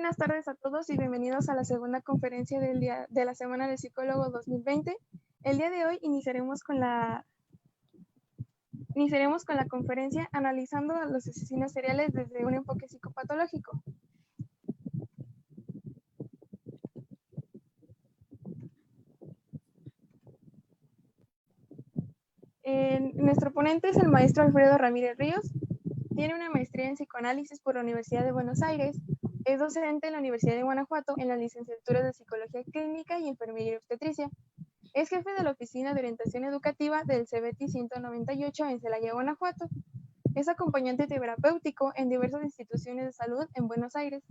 buenas tardes a todos y bienvenidos a la segunda conferencia de la Semana del Psicólogo 2020. El día de hoy iniciaremos con la conferencia analizando a los asesinos seriales desde un enfoque psicopatológico. Nuestro ponente es el maestro Alfredo Ramírez Ríos. Tiene una maestría en psicoanálisis por la Universidad de Buenos Aires. Es docente en la Universidad de Guanajuato en la licenciatura de Psicología Clínica y Enfermería y Obstetricia. Es jefe de la Oficina de Orientación Educativa del CEBETI 198 en Celaya, Guanajuato. Es acompañante terapéutico en diversas instituciones de salud en Buenos Aires,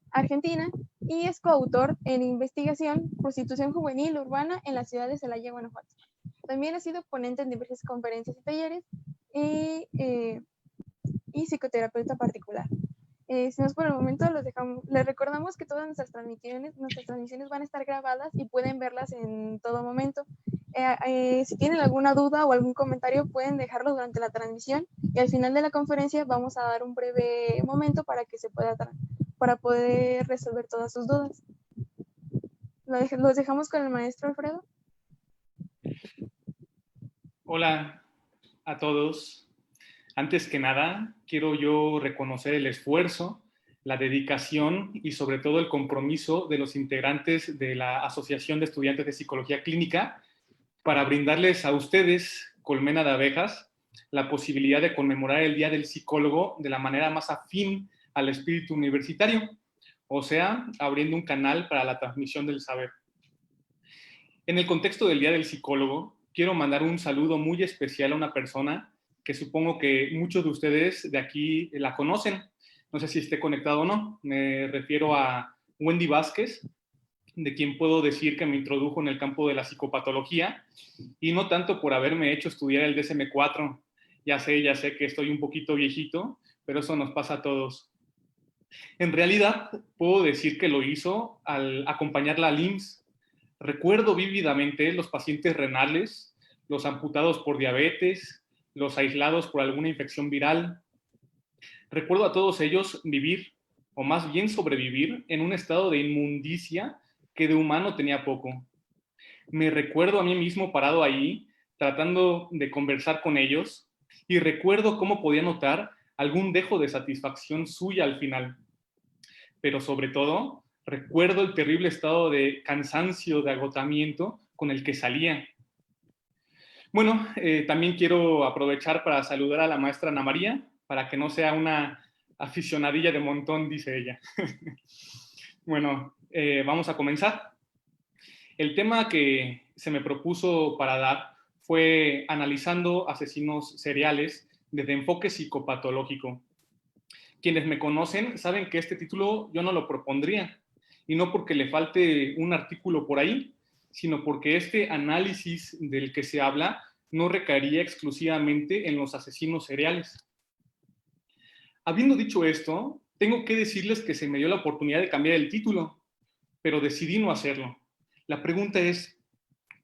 Argentina, y es coautor en investigación Prostitución Juvenil Urbana en la ciudad de Celaya, Guanajuato. También ha sido ponente en diversas conferencias y talleres y psicoterapeuta particular. Si no es por el momento, les recordamos que todas nuestras transmisiones van a estar grabadas y pueden verlas en todo momento. Si tienen alguna duda o algún comentario, pueden dejarlo durante la transmisión y al final de la conferencia vamos a dar un breve momento para que para poder resolver todas sus dudas. Los dejamos con el maestro Alfredo. Hola a todos. Antes que nada, quiero yo reconocer el esfuerzo, la dedicación y sobre todo el compromiso de los integrantes de la Asociación de Estudiantes de Psicología Clínica para brindarles a ustedes, Colmena de Abejas, la posibilidad de conmemorar el Día del Psicólogo de la manera más afín al espíritu universitario, o sea, abriendo un canal para la transmisión del saber. En el contexto del Día del Psicólogo, quiero mandar un saludo muy especial a una persona que supongo que muchos de ustedes de aquí la conocen. No sé si esté conectado o no. Me refiero a Wendy Vázquez, de quien puedo decir que me introdujo en el campo de la psicopatología, y no tanto por haberme hecho estudiar el DSM-4. Ya sé que estoy un poquito viejito, pero eso nos pasa a todos. En realidad, puedo decir que lo hizo al acompañarla al IMSS. Recuerdo vívidamente los pacientes renales, los amputados por diabetes, los aislados por alguna infección viral. Recuerdo a todos ellos vivir, o más bien sobrevivir, en un estado de inmundicia que de humano tenía poco. Me recuerdo a mí mismo parado ahí, tratando de conversar con ellos, y recuerdo cómo podía notar algún dejo de satisfacción suya al final. Pero sobre todo, recuerdo el terrible estado de cansancio, de agotamiento con el que salía. Bueno, también quiero aprovechar para saludar a la maestra Ana María, para que no sea una aficionadilla de montón, dice ella. Bueno, vamos a comenzar. El tema que se me propuso para dar fue analizando asesinos seriales desde enfoque psicopatológico. Quienes me conocen saben que este título yo no lo propondría, y no porque le falte un artículo por ahí, sino porque este análisis del que se habla no recaería exclusivamente en los asesinos seriales. Habiendo dicho esto, tengo que decirles que se me dio la oportunidad de cambiar el título, pero decidí no hacerlo. La pregunta es,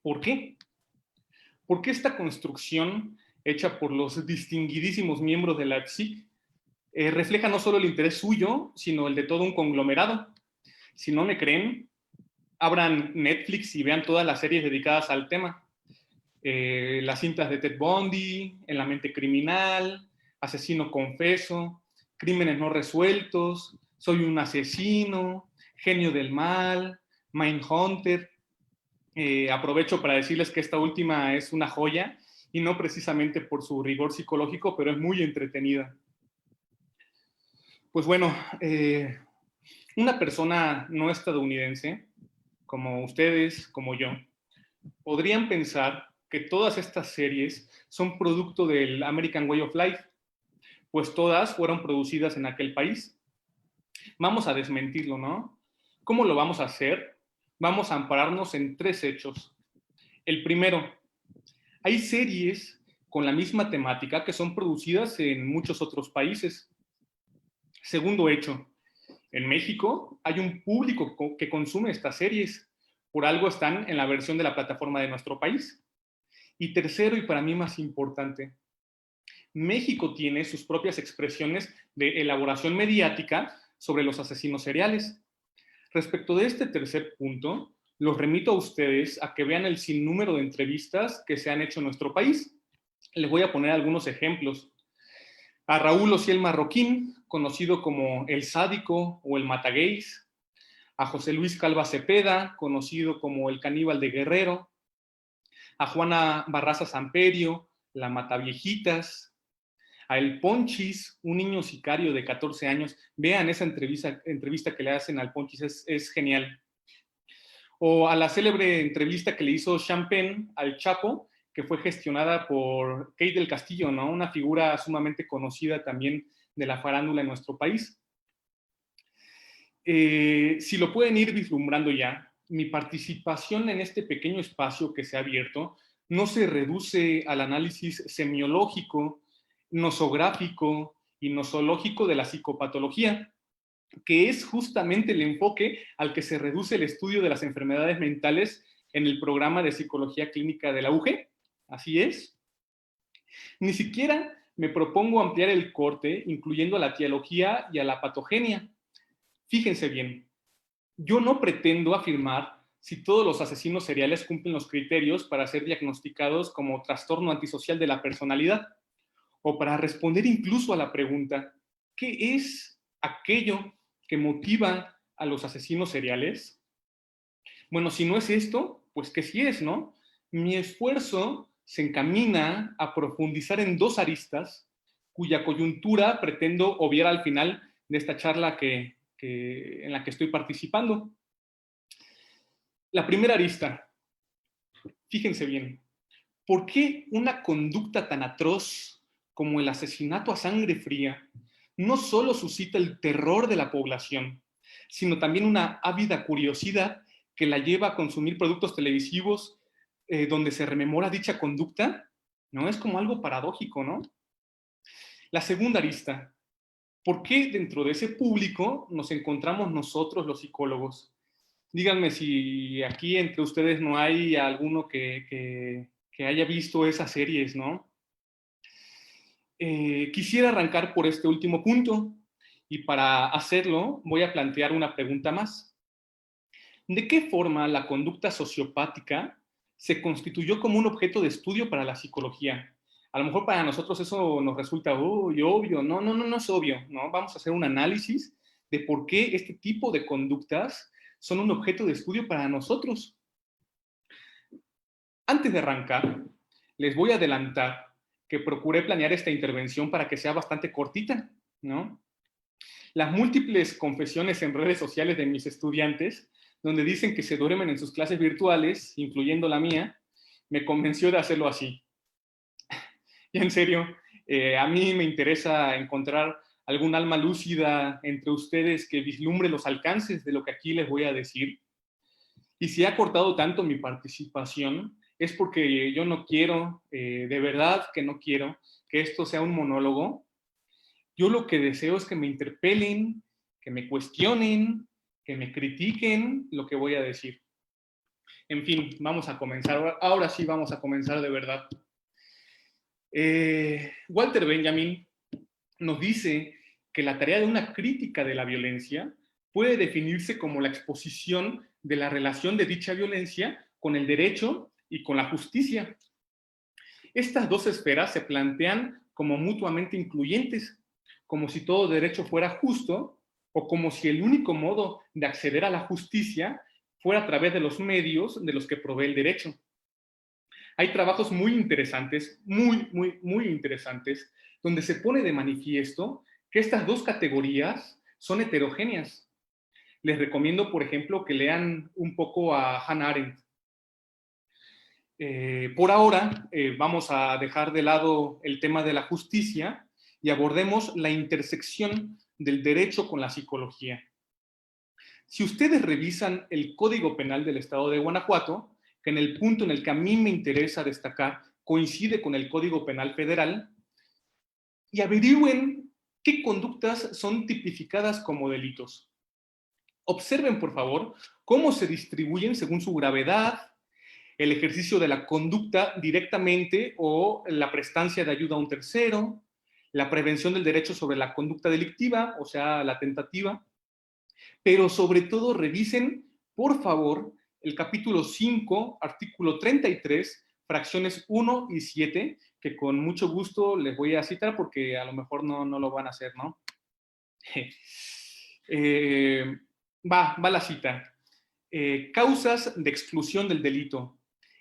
¿por qué? ¿Por qué esta construcción hecha por los distinguidísimos miembros de la PSIC refleja no solo el interés suyo, sino el de todo un conglomerado? Si no me creen, abran Netflix y vean todas las series dedicadas al tema. Las cintas de Ted Bundy, En la mente criminal, Asesino confeso, Crímenes no resueltos, Soy un asesino, Genio del mal, Mindhunter. Aprovecho para decirles que esta última es una joya, y no precisamente por su rigor psicológico, pero es muy entretenida. Pues bueno, una persona no estadounidense, como ustedes, como yo, podrían pensar que todas estas series son producto del American Way of Life, pues todas fueron producidas en aquel país. Vamos a desmentirlo, ¿no? ¿Cómo lo vamos a hacer? Vamos a ampararnos en 3 hechos. El primero, hay series con la misma temática que son producidas en muchos otros países. Segundo hecho, en México hay un público que consume estas series, por algo están en la versión de la plataforma de nuestro país. Y tercero, y para mí más importante, México tiene sus propias expresiones de elaboración mediática sobre los asesinos seriales. Respecto de este tercer punto, los remito a ustedes a que vean el sinnúmero de entrevistas que se han hecho en nuestro país. Les voy a poner algunos ejemplos. A Raúl Ociel Marroquín, conocido como El Sádico o El Matageis. A José Luis Calva Cepeda, conocido como El Caníbal de Guerrero. A Juana Barraza Samperio, La Mataviejitas. A El Ponchis, un niño sicario de 14 años. Vean esa entrevista que le hacen al Ponchis, es genial. O a la célebre entrevista que le hizo Sean Penn al Chapo, que fue gestionada por Kate del Castillo, ¿no? Una figura sumamente conocida también de la farándula en nuestro país. Si lo pueden ir vislumbrando ya, mi participación en este pequeño espacio que se ha abierto no se reduce al análisis semiológico, nosográfico y nosológico de la psicopatología, que es justamente el enfoque al que se reduce el estudio de las enfermedades mentales en el programa de psicología clínica de la UG. Así es. Ni siquiera me propongo ampliar el corte, incluyendo a la etiología y a la patogenia. Fíjense bien, yo no pretendo afirmar si todos los asesinos seriales cumplen los criterios para ser diagnosticados como trastorno antisocial de la personalidad, o para responder incluso a la pregunta, ¿qué es aquello que motiva a los asesinos seriales? Bueno, si no es esto, pues ¿qué sí es, no? Mi esfuerzo se encamina a profundizar en dos aristas cuya coyuntura pretendo obviar al final de esta charla en la que estoy participando. La primera arista, fíjense bien, ¿por qué una conducta tan atroz como el asesinato a sangre fría no solo suscita el terror de la población, sino también una ávida curiosidad que la lleva a consumir productos televisivos donde se rememora dicha conducta? ¿No? Es como algo paradójico, ¿no? La segunda arista, ¿por qué dentro de ese público nos encontramos nosotros los psicólogos? Díganme si aquí entre ustedes no hay alguno que haya visto esas series, ¿no? Quisiera arrancar por este último punto y para hacerlo voy a plantear una pregunta más. ¿De qué forma la conducta sociopática se constituyó como un objeto de estudio para la psicología? A lo mejor para nosotros eso nos resulta obvio. No es obvio, ¿no? Vamos a hacer un análisis de por qué este tipo de conductas son un objeto de estudio para nosotros. Antes de arrancar, les voy a adelantar que procuré planear esta intervención para que sea bastante cortita, ¿no? Las múltiples confesiones en redes sociales de mis estudiantes, donde dicen que se duermen en sus clases virtuales, incluyendo la mía, me convenció de hacerlo así. Y en serio, a mí me interesa encontrar algún alma lúcida entre ustedes que vislumbre los alcances de lo que aquí les voy a decir. Y si ha cortado tanto mi participación, es porque yo no quiero, de verdad que no quiero, que esto sea un monólogo. Yo lo que deseo es que me interpelen, que me cuestionen, que me critiquen lo que voy a decir. En fin, vamos a comenzar. Ahora sí vamos a comenzar de verdad. Walter Benjamin nos dice que la tarea de una crítica de la violencia puede definirse como la exposición de la relación de dicha violencia con el derecho y con la justicia. Estas dos esferas se plantean como mutuamente incluyentes, como si todo derecho fuera justo o como si el único modo de acceder a la justicia fuera a través de los medios de los que provee el derecho. Hay trabajos muy interesantes, muy interesantes, donde se pone de manifiesto que estas dos categorías son heterogéneas. Les recomiendo, por ejemplo, que lean un poco a Hannah Arendt. Por ahora, vamos a dejar de lado el tema de la justicia y abordemos la intersección del derecho con la psicología. Si ustedes revisan el Código Penal del Estado de Guanajuato, que en el punto en el que a mí me interesa destacar coincide con el Código Penal Federal, y averigüen qué conductas son tipificadas como delitos. Observen, por favor, cómo se distribuyen según su gravedad, el ejercicio de la conducta directamente o la prestancia de ayuda a un tercero, la prevención del derecho sobre la conducta delictiva, o sea, la tentativa, pero sobre todo revisen, por favor, el capítulo 5, artículo 33, fracciones 1 y 7, que con mucho gusto les voy a citar porque a lo mejor no lo van a hacer, ¿no? Va la cita. Causas de exclusión del delito.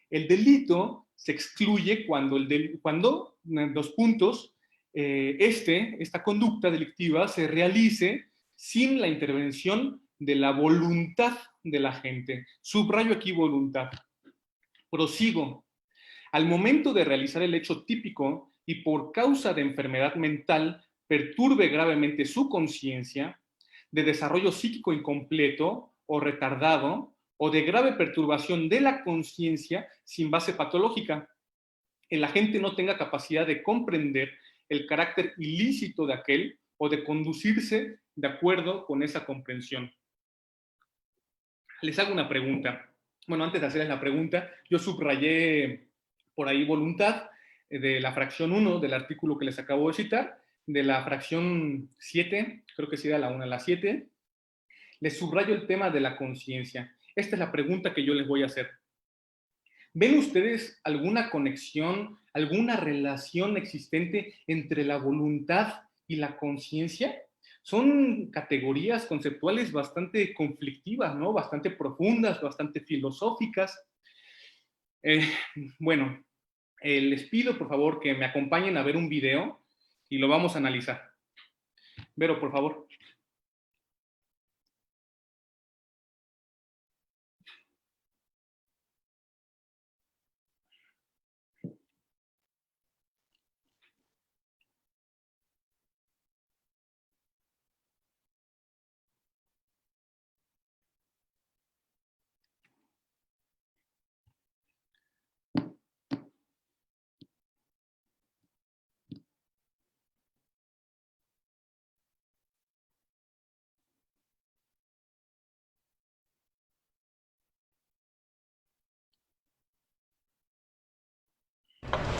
El delito se excluye cuando, dos puntos, esta conducta delictiva se realice sin la intervención de la voluntad de la gente. Subrayo aquí voluntad. Prosigo. Al momento de realizar el hecho típico y por causa de enfermedad mental perturbe gravemente su conciencia, de desarrollo psíquico incompleto o retardado, o de grave perturbación de la conciencia sin base patológica, el agente no tenga capacidad de comprender el carácter ilícito de aquel o de conducirse de acuerdo con esa comprensión. Les hago una pregunta. Bueno, antes de hacerles la pregunta, yo subrayé por ahí voluntad de la fracción 1 del artículo que les acabo de citar, de la fracción 7, creo que sería la 1 a la 7, les subrayo el tema de la conciencia. Esta es la pregunta que yo les voy a hacer. ¿Ven ustedes alguna conexión, alguna relación existente entre la voluntad y la conciencia? Son categorías conceptuales bastante conflictivas, ¿no? Bastante profundas, bastante filosóficas. Bueno, les pido por favor que me acompañen a ver un video y lo vamos a analizar. Vero, por favor.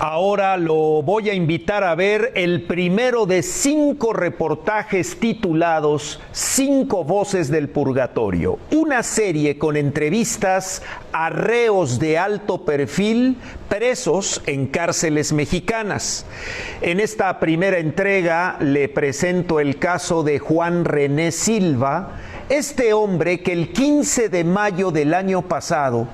Ahora lo voy a invitar a ver el primero de 5 reportajes titulados 5 voces del purgatorio, una serie con entrevistas a reos de alto perfil presos en cárceles mexicanas. En esta primera entrega le presento el caso de Juan René Silva, este hombre que el 15 de mayo del año pasado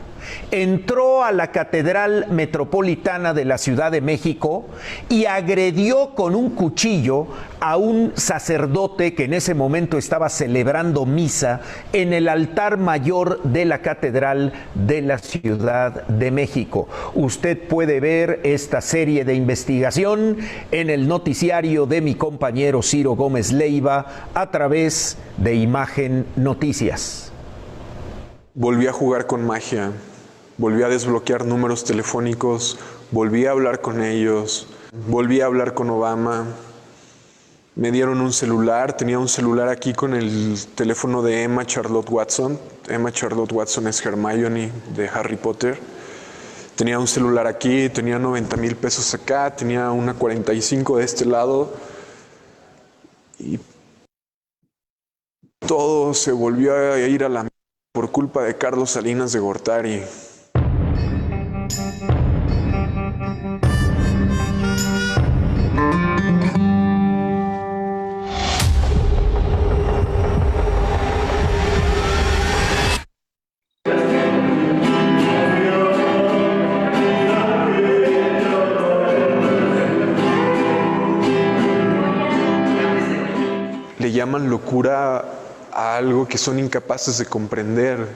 entró a la Catedral Metropolitana de la Ciudad de México y agredió con un cuchillo a un sacerdote que en ese momento estaba celebrando misa en el altar mayor de la Catedral de la Ciudad de México. Usted puede ver esta serie de investigación en el noticiario de mi compañero Ciro Gómez Leiva a través de Imagen Noticias. Volví a jugar con magia. Volví a desbloquear números telefónicos, volví a hablar con ellos, volví a hablar con Obama. Me dieron un celular, tenía un celular aquí con el teléfono de Emma Charlotte Watson. Emma Charlotte Watson es Hermione de Harry Potter. Tenía un celular aquí, tenía 90,000 pesos acá, tenía una 45 de este lado. Y todo se volvió a ir a la mierda por culpa de Carlos Salinas de Gortari. Le llaman locura a algo que son incapaces de comprender.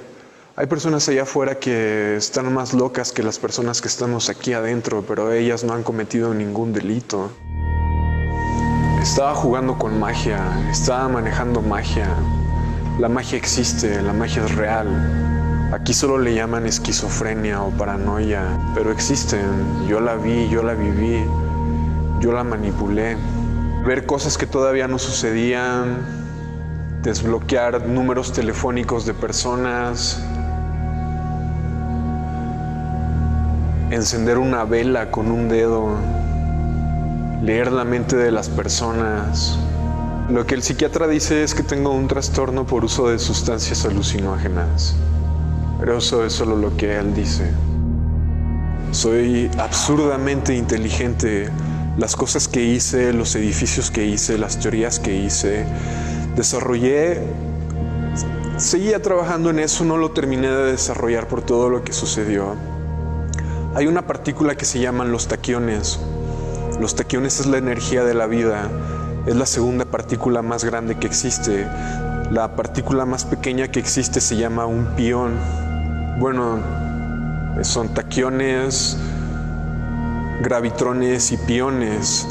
Hay personas allá afuera que están más locas que las personas que estamos aquí adentro, pero ellas no han cometido ningún delito. Estaba jugando con magia, estaba manejando magia. La magia existe, la magia es real. Aquí solo le llaman esquizofrenia o paranoia, pero existen. Yo la vi, yo la viví, yo la manipulé. Ver cosas que todavía no sucedían, desbloquear números telefónicos de personas, encender una vela con un dedo, leer la mente de las personas, Lo que el psiquiatra dice es que tengo un trastorno por uso de sustancias alucinógenas. Pero eso es solo lo que él dice. Soy absurdamente inteligente. Las cosas que hice, los edificios que hice, las teorías que hice, desarrollé. Seguía trabajando en eso, no lo terminé de desarrollar por todo lo que sucedió. Hay una partícula que se llaman los taquiones. Los taquiones es la energía de la vida. Es la segunda partícula más grande que existe. La partícula más pequeña que existe se llama un pión. Bueno, son taquiones, gravitrones y piones,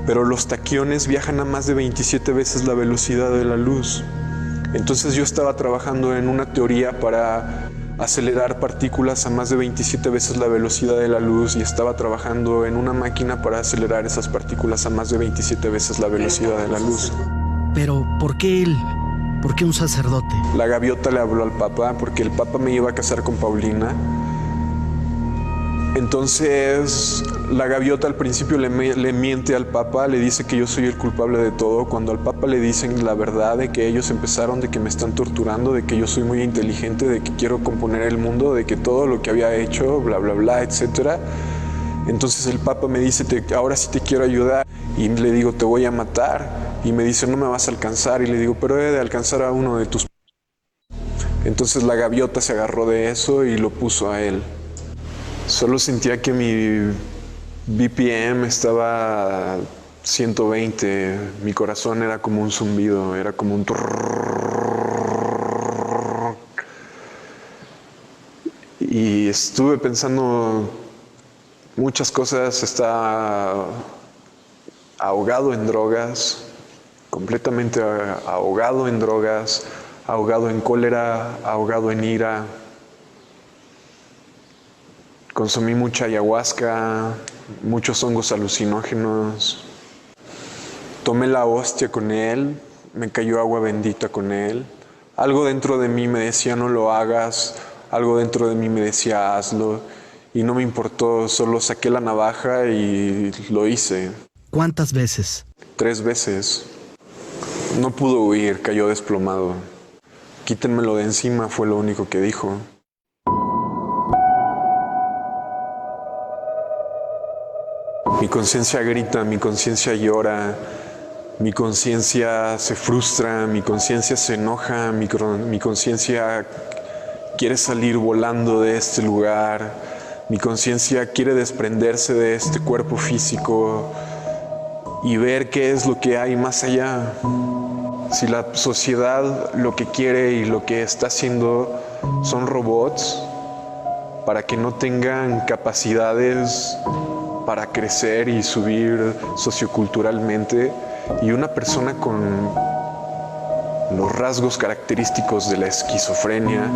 pero los taquiones viajan a más de 27 veces la velocidad de la luz. Entonces yo estaba trabajando en una teoría para acelerar partículas a más de 27 veces la velocidad de la luz y estaba trabajando en una máquina para acelerar esas partículas a más de 27 veces la velocidad de la luz. Pero, ¿por qué él? ¿Por qué un sacerdote? La gaviota le habló al Papa porque el Papa me iba a casar con Paulina. Entonces, la gaviota al principio le miente al Papa, le dice que yo soy el culpable de todo, cuando al Papa le dicen la verdad de que ellos empezaron, de que me están torturando, de que yo soy muy inteligente, de que quiero componer el mundo, de que todo lo que había hecho, bla, bla, bla, etc. Entonces el Papa me dice, ahora sí te quiero ayudar, y le digo, te voy a matar, y me dice, no me vas a alcanzar, y le digo, pero he de alcanzar a uno de tus... Entonces la gaviota se agarró de eso y lo puso a él. Solo sentía que mi BPM estaba a 120, mi corazón era como un zumbido, era como un... Y estuve pensando muchas cosas, estaba ahogado en drogas, completamente ahogado en drogas, ahogado en cólera, ahogado en ira. Consumí mucha ayahuasca, muchos hongos alucinógenos. Tomé la hostia con él, me cayó agua bendita con él. Algo dentro de mí me decía no lo hagas, algo dentro de mí me decía hazlo. Y no me importó, solo saqué la navaja y lo hice. ¿Cuántas veces? 3 veces. No pudo huir, cayó desplomado. Quítenmelo de encima, fue lo único que dijo. Mi conciencia grita, mi conciencia llora, mi conciencia se frustra, mi conciencia se enoja, mi conciencia quiere salir volando de este lugar, mi conciencia quiere desprenderse de este cuerpo físico y ver qué es lo que hay más allá. Si la sociedad lo que quiere y lo que está haciendo son robots para que no tengan capacidades para crecer y subir socioculturalmente, y una persona con los rasgos característicos de la esquizofrenia,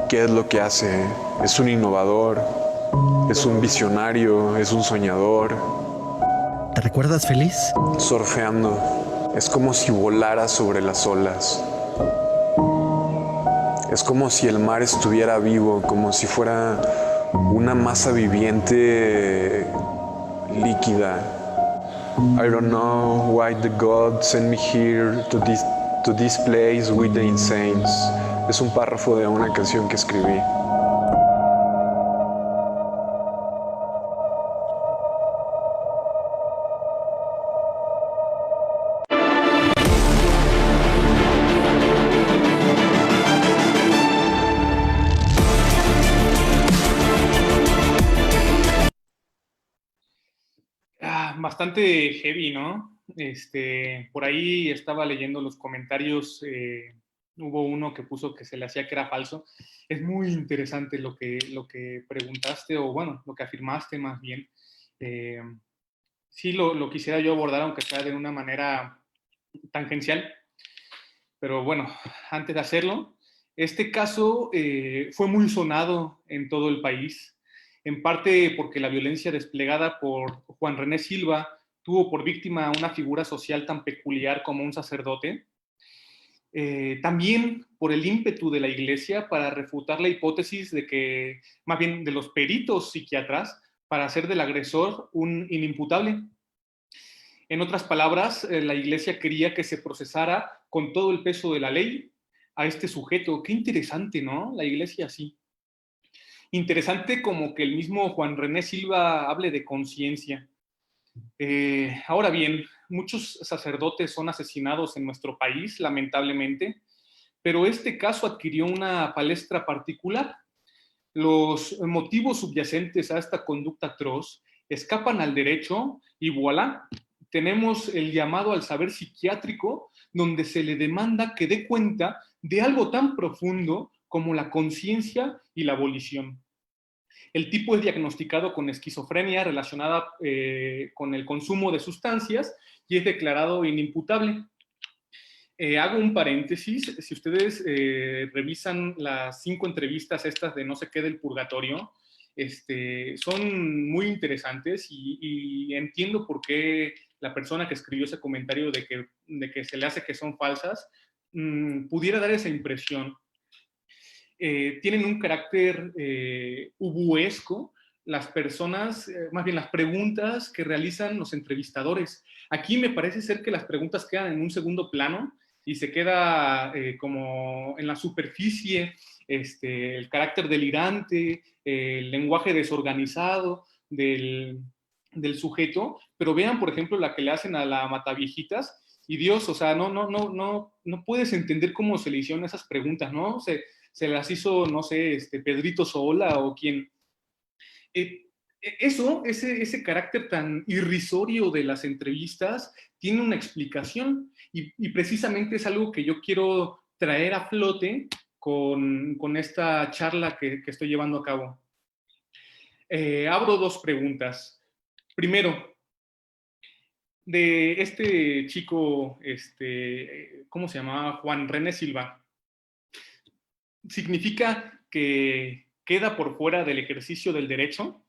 ¿qué es lo que hace? Es un innovador, es un visionario, es un soñador. ¿Te recuerdas feliz? Surfeando, es como si volara sobre las olas. Es como si el mar estuviera vivo, como si fuera una masa viviente líquida. I don't know why the God sent me here to this place with the insanes. Es un párrafo de una canción que escribí. Bastante heavy, ¿no? Por ahí estaba leyendo los comentarios, hubo uno que puso que se le hacía que era falso. Es muy interesante lo que preguntaste, o bueno, lo que afirmaste más bien. Sí, lo quisiera yo abordar, aunque sea de una manera tangencial. Pero bueno, antes de hacerlo, este caso fue muy sonado en todo el país, en parte porque la violencia desplegada por Juan René Silva tuvo por víctima una figura social tan peculiar como un sacerdote, también por el ímpetu de la Iglesia para refutar la hipótesis de que, más bien de los peritos psiquiatras, para hacer del agresor un inimputable. En otras palabras, la Iglesia quería que se procesara con todo el peso de la ley a este sujeto. Qué interesante, ¿no? La Iglesia así. Interesante como que el mismo Juan René Silva hable de conciencia. Ahora bien, muchos sacerdotes son asesinados en nuestro país, lamentablemente, pero este caso adquirió una palestra particular. Los motivos subyacentes a esta conducta atroz escapan al derecho y voilà, tenemos el llamado al saber psiquiátrico, donde se le demanda que dé cuenta de algo tan profundo como la conciencia y la volición. El tipo es diagnosticado con esquizofrenia relacionada con el consumo de sustancias y es declarado inimputable. Hago un paréntesis, si ustedes revisan las 5 entrevistas estas de no sé qué del purgatorio, son muy interesantes y entiendo por qué la persona que escribió ese comentario de que se le hace que son falsas, pudiera dar esa impresión. Tienen un carácter ubuesco las personas, más bien las preguntas que realizan los entrevistadores. Aquí me parece ser que las preguntas quedan en un segundo plano y se queda como en la superficie el carácter delirante, el lenguaje desorganizado del sujeto, pero vean, por ejemplo, la que le hacen a la Mataviejitas, y Dios, o sea, no puedes entender cómo se le hicieron esas preguntas, ¿no? Se las hizo, no sé, Pedrito Sola o quien. Ese carácter tan irrisorio de las entrevistas tiene una explicación y precisamente es algo que yo quiero traer a flote con esta charla que estoy llevando a cabo. Abro 2 preguntas. Primero, de este chico, ¿cómo se llamaba? Juan René Silva. ¿Significa que queda por fuera del ejercicio del derecho?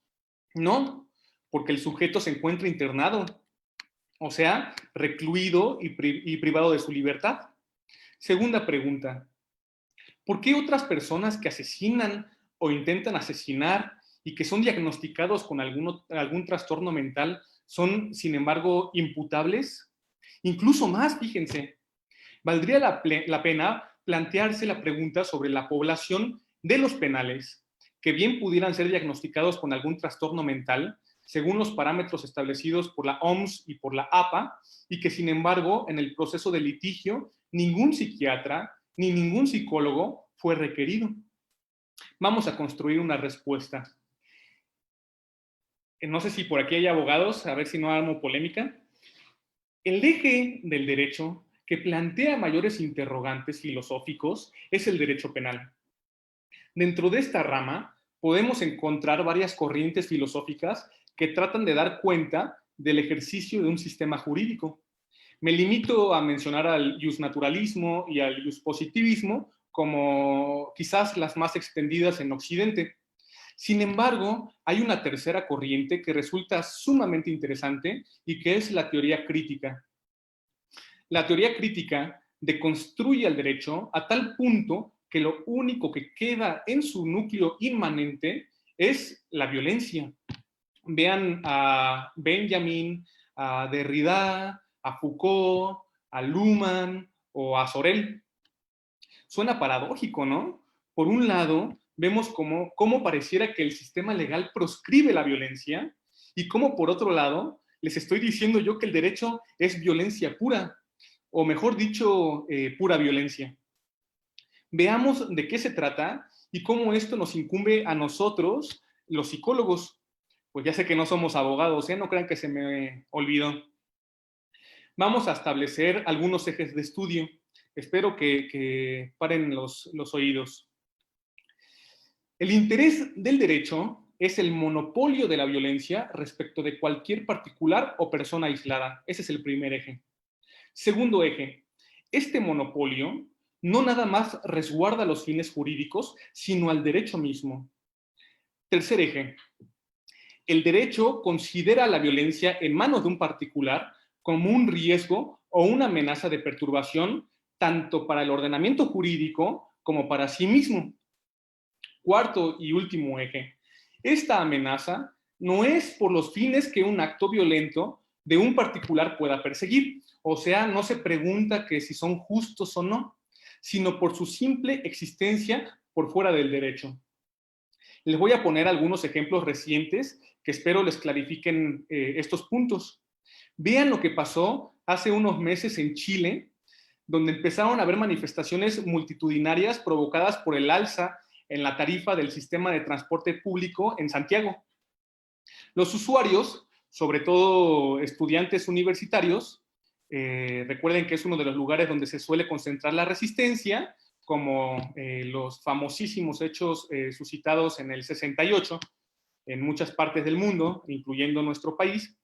No, porque el sujeto se encuentra internado, o sea, recluido y privado de su libertad. Segunda pregunta, ¿por qué otras personas que asesinan o intentan asesinar y que son diagnosticados con algún trastorno mental son, sin embargo, imputables? Incluso más, fíjense, valdría la pena plantearse la pregunta sobre la población de los penales, que bien pudieran ser diagnosticados con algún trastorno mental, según los parámetros establecidos por la OMS y por la APA, y que, sin embargo, en el proceso de litigio, ningún psiquiatra ni ningún psicólogo fue requerido. Vamos a construir una respuesta. No sé si por aquí hay abogados, a ver si no armo polémica. El eje del derecho que plantea mayores interrogantes filosóficos es el derecho penal. Dentro de esta rama podemos encontrar varias corrientes filosóficas que tratan de dar cuenta del ejercicio de un sistema jurídico. Me limito a mencionar al justnaturalismo y al justpositivismo como quizás las más extendidas en Occidente. Sin embargo, hay una tercera corriente que resulta sumamente interesante y que es la teoría crítica. La teoría crítica deconstruye al derecho a tal punto que lo único que queda en su núcleo inmanente es la violencia. Vean a Benjamin, a Derrida, a Foucault, a Luhmann o a Sorel. Suena paradójico, ¿no? Por un lado, vemos cómo pareciera que el sistema legal proscribe la violencia y cómo, por otro lado, les estoy diciendo yo que el derecho es violencia pura, o mejor dicho, pura violencia. Veamos de qué se trata y cómo esto nos incumbe a nosotros, los psicólogos. Pues ya sé que no somos abogados, no crean que se me olvidó. Vamos a establecer algunos ejes de estudio. Espero que paren los oídos. El interés del derecho es el monopolio de la violencia respecto de cualquier particular o persona aislada. Ese es el primer eje. Segundo eje, este monopolio no nada más resguarda los fines jurídicos, sino al derecho mismo. Tercer eje, el derecho considera la violencia en manos de un particular como un riesgo o una amenaza de perturbación tanto para el ordenamiento jurídico como para sí mismo. Cuarto y último eje, esta amenaza no es por los fines que un acto violento de un particular pueda perseguir. O sea, no se pregunta que si son justos o no, sino por su simple existencia por fuera del derecho. Les voy a poner algunos ejemplos recientes que espero les clarifiquen estos puntos. Vean lo que pasó hace unos meses en Chile, donde empezaron a haber manifestaciones multitudinarias provocadas por el alza en la tarifa del sistema de transporte público en Santiago. Los usuarios, sobre todo estudiantes universitarios, recuerden que es uno de los lugares donde se suele concentrar la resistencia, como los famosísimos hechos suscitados en el 68 en muchas partes del mundo, incluyendo nuestro país.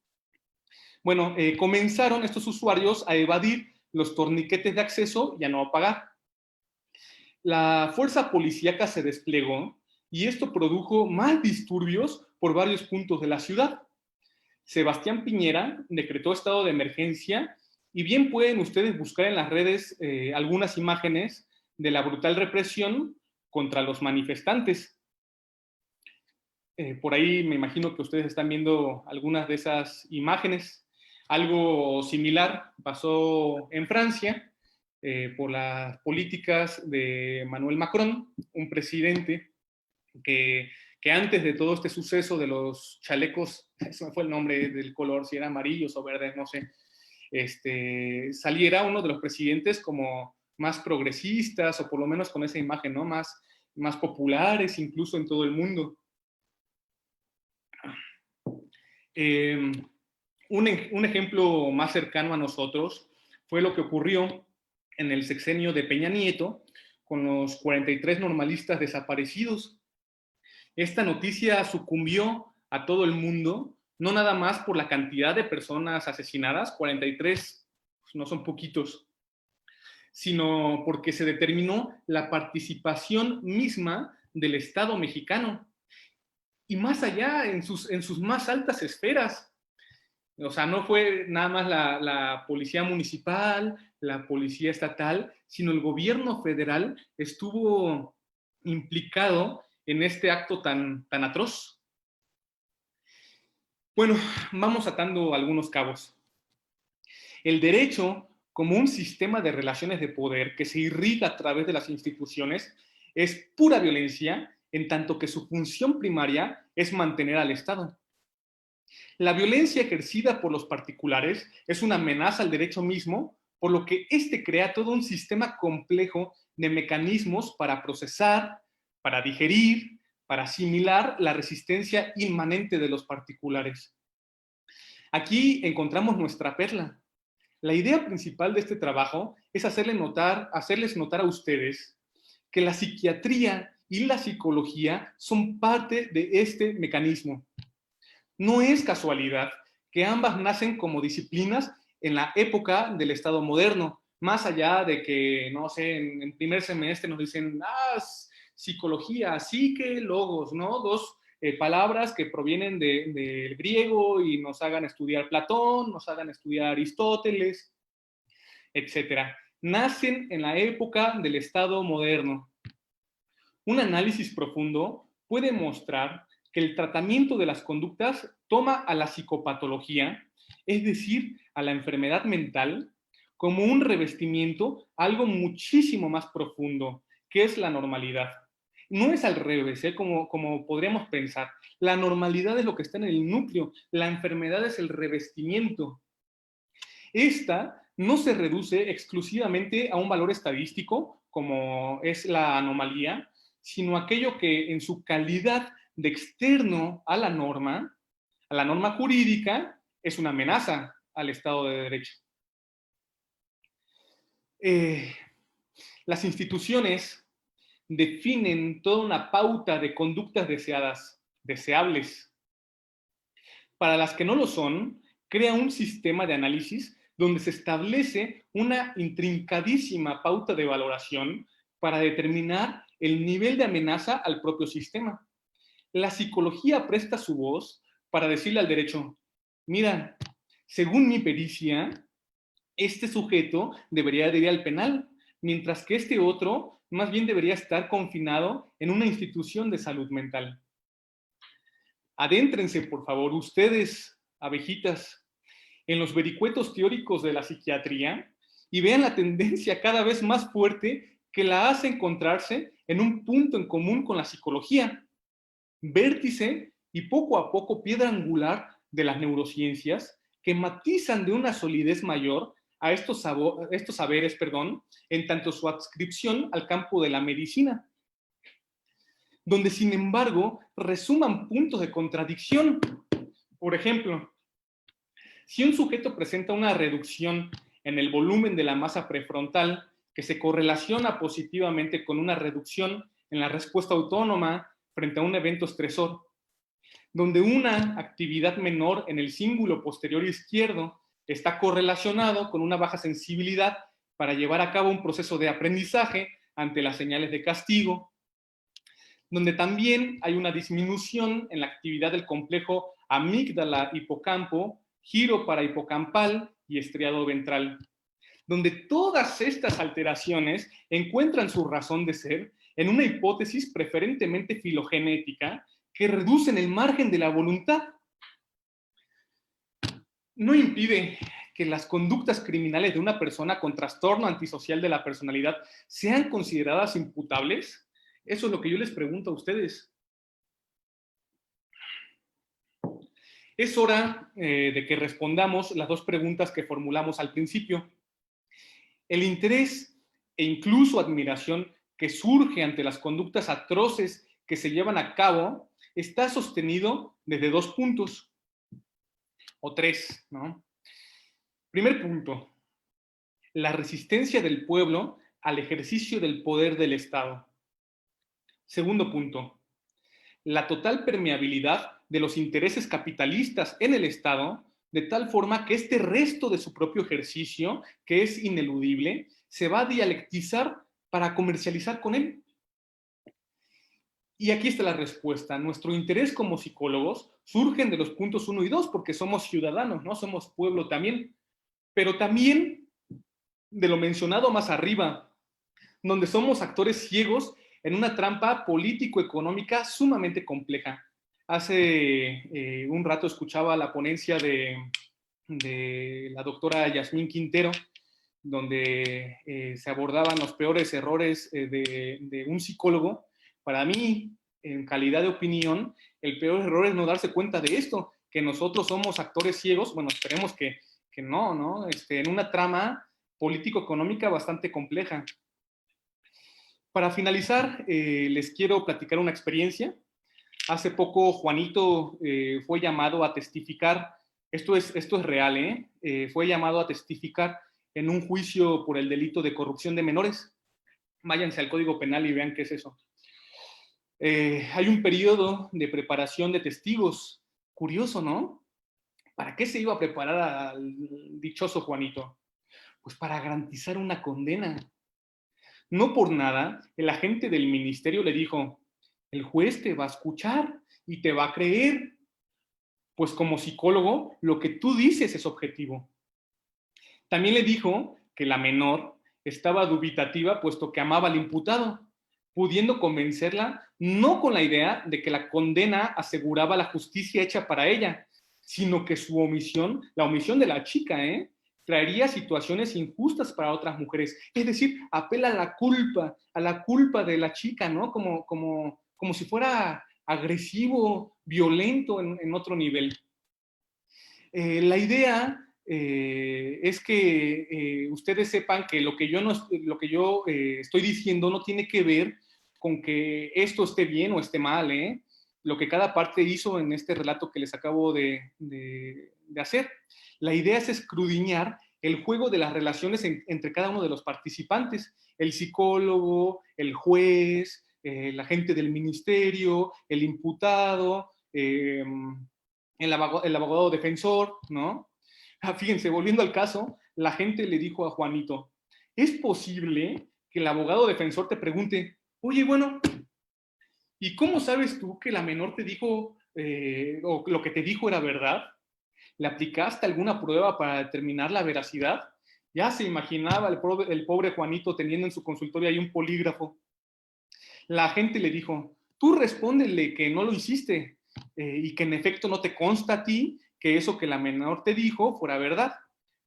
Bueno, comenzaron estos usuarios a evadir los torniquetes de acceso y a no pagar. La fuerza policíaca se desplegó y esto produjo más disturbios por varios puntos de la ciudad. Sebastián Piñera decretó estado de emergencia y bien pueden ustedes buscar en las redes algunas imágenes de la brutal represión contra los manifestantes. Por ahí me imagino que ustedes están viendo algunas de esas imágenes. Algo similar pasó en Francia por las políticas de Emmanuel Macron, un presidente que antes de todo este suceso de los chalecos, eso fue el nombre del color, si eran amarillos o verdes, no sé, saliera uno de los presidentes como más progresistas, o por lo menos con esa imagen, ¿no? Más populares incluso en todo el mundo. Un ejemplo más cercano a nosotros fue lo que ocurrió en el sexenio de Peña Nieto con los 43 normalistas desaparecidos. Esta noticia sucumbió a todo el mundo, no nada más por la cantidad de personas asesinadas, 43 pues no son poquitos, sino porque se determinó la participación misma del Estado mexicano, y más allá, en sus más altas esferas. O sea, no fue nada más la policía municipal, la policía estatal, sino el gobierno federal estuvo implicado en este acto tan atroz. Bueno, vamos atando algunos cabos. El derecho, como un sistema de relaciones de poder que se irriga a través de las instituciones, es pura violencia, en tanto que su función primaria es mantener al Estado. La violencia ejercida por los particulares es una amenaza al derecho mismo, por lo que éste crea todo un sistema complejo de mecanismos para procesar, para digerir, para asimilar la resistencia inmanente de los particulares. Aquí encontramos nuestra perla. La idea principal de este trabajo es hacerles notar a ustedes que la psiquiatría y la psicología son parte de este mecanismo. No es casualidad que ambas nacen como disciplinas en la época del Estado moderno, más allá de que, no sé, en primer semestre nos dicen, psicología, psique, logos, ¿no? Dos palabras que provienen del griego y nos hagan estudiar Platón, nos hagan estudiar Aristóteles, etc. Nacen en la época del Estado moderno. Un análisis profundo puede mostrar que el tratamiento de las conductas toma a la psicopatología, es decir, a la enfermedad mental, como un revestimiento, algo muchísimo más profundo, que es la normalidad. No es al revés, como podríamos pensar. La normalidad es lo que está en el núcleo, la enfermedad es el revestimiento. Esta no se reduce exclusivamente a un valor estadístico, como es la anomalía, sino aquello que en su calidad de externo a la norma jurídica, es una amenaza al Estado de Derecho. Las instituciones definen toda una pauta de conductas deseables. Para las que no lo son, crea un sistema de análisis donde se establece una intrincadísima pauta de valoración para determinar el nivel de amenaza al propio sistema. La psicología presta su voz para decirle al derecho, mira, según mi pericia, este sujeto debería de ir al penal, mientras que este otro más bien debería estar confinado en una institución de salud mental. Adéntrense, por favor, ustedes, abejitas, en los vericuetos teóricos de la psiquiatría y vean la tendencia cada vez más fuerte que la hace encontrarse en un punto en común con la psicología. Vértice y poco a poco piedra angular de las neurociencias que matizan de una solidez mayor a estos saberes, en tanto su adscripción al campo de la medicina, donde sin embargo resuman puntos de contradicción. Por ejemplo, si un sujeto presenta una reducción en el volumen de la masa prefrontal que se correlaciona positivamente con una reducción en la respuesta autónoma frente a un evento estresor, donde una actividad menor en el cíngulo posterior izquierdo está correlacionado con una baja sensibilidad para llevar a cabo un proceso de aprendizaje ante las señales de castigo, donde también hay una disminución en la actividad del complejo amígdala-hipocampo, giro parahipocampal y estriado ventral, donde todas estas alteraciones encuentran su razón de ser en una hipótesis preferentemente filogenética que reducen el margen de la voluntad. No impide que las conductas criminales de una persona con trastorno antisocial de la personalidad sean consideradas imputables. Eso es lo que yo les pregunto a ustedes. Es hora de que respondamos las dos preguntas que formulamos al principio. El interés e incluso admiración que surge ante las conductas atroces que se llevan a cabo está sostenido desde dos puntos, o tres, ¿no? Primer punto, la resistencia del pueblo al ejercicio del poder del Estado. Segundo punto, la total permeabilidad de los intereses capitalistas en el Estado, de tal forma que este resto de su propio ejercicio, que es ineludible, se va a dialectizar para comercializar con él. Y aquí está la respuesta. Nuestro interés como psicólogos surgen de los puntos 1 y 2, porque somos ciudadanos, ¿no? Somos pueblo también. Pero también de lo mencionado más arriba, donde somos actores ciegos en una trampa político-económica sumamente compleja. Hace un rato escuchaba la ponencia de la doctora Yasmín Quintero, donde se abordaban los peores errores de un psicólogo. Para mí, en calidad de opinión, el peor error es no darse cuenta de esto, que nosotros somos actores ciegos, bueno, esperemos que no, ¿no? En una trama político-económica bastante compleja. Para finalizar, les quiero platicar una experiencia. Hace poco Juanito fue llamado a testificar, esto es real, fue llamado a testificar en un juicio por el delito de corrupción de menores. Váyanse al Código Penal y vean qué es eso. Hay un periodo de preparación de testigos. Curioso, ¿no? ¿Para qué se iba a preparar al dichoso Juanito? Pues para garantizar una condena. No por nada, el agente del ministerio le dijo, el juez te va a escuchar y te va a creer. Pues como psicólogo, lo que tú dices es objetivo. También le dijo que la menor estaba dubitativa puesto que amaba al imputado, pudiendo convencerla no con la idea de que la condena aseguraba la justicia hecha para ella, sino que su omisión, la omisión de la chica, traería situaciones injustas para otras mujeres. Es decir, apela a la culpa de la chica, ¿no? Como si fuera agresivo, violento en otro nivel. La idea es que ustedes sepan que lo que yo estoy diciendo no tiene que ver con que esto esté bien o esté mal, lo que cada parte hizo en este relato que les acabo de hacer. La idea es escudriñar el juego de las relaciones entre cada uno de los participantes, el psicólogo, el juez, el agente del ministerio, el imputado, el abogado defensor, ¿no? Fíjense, volviendo al caso, la gente le dijo a Juanito, ¿es posible que el abogado defensor te pregunte, oye, bueno, ¿y cómo sabes tú que la menor te dijo, o lo que te dijo era verdad? ¿Le aplicaste alguna prueba para determinar la veracidad? Ya se imaginaba el pobre Juanito teniendo en su consultorio ahí un polígrafo. La gente le dijo, tú respóndele que no lo hiciste y que en efecto no te consta a ti que eso que la menor te dijo fuera verdad,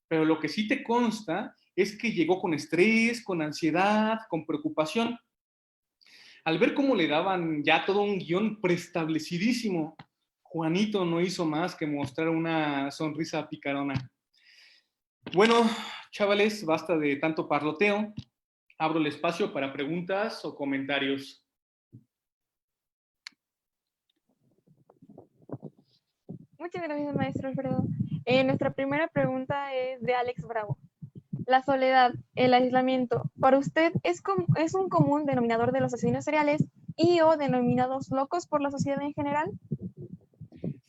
pero lo que sí te consta es que llegó con estrés, con ansiedad, con preocupación. Al ver cómo le daban ya todo un guión preestablecidísimo, Juanito no hizo más que mostrar una sonrisa picarona. Bueno, chavales, basta de tanto parloteo. Abro el espacio para preguntas o comentarios. Muchas gracias, maestro Alfredo. Nuestra primera pregunta es de Alex Bravo. La soledad, el aislamiento, ¿para usted es un común denominador de los asesinos seriales y o denominados locos por la sociedad en general?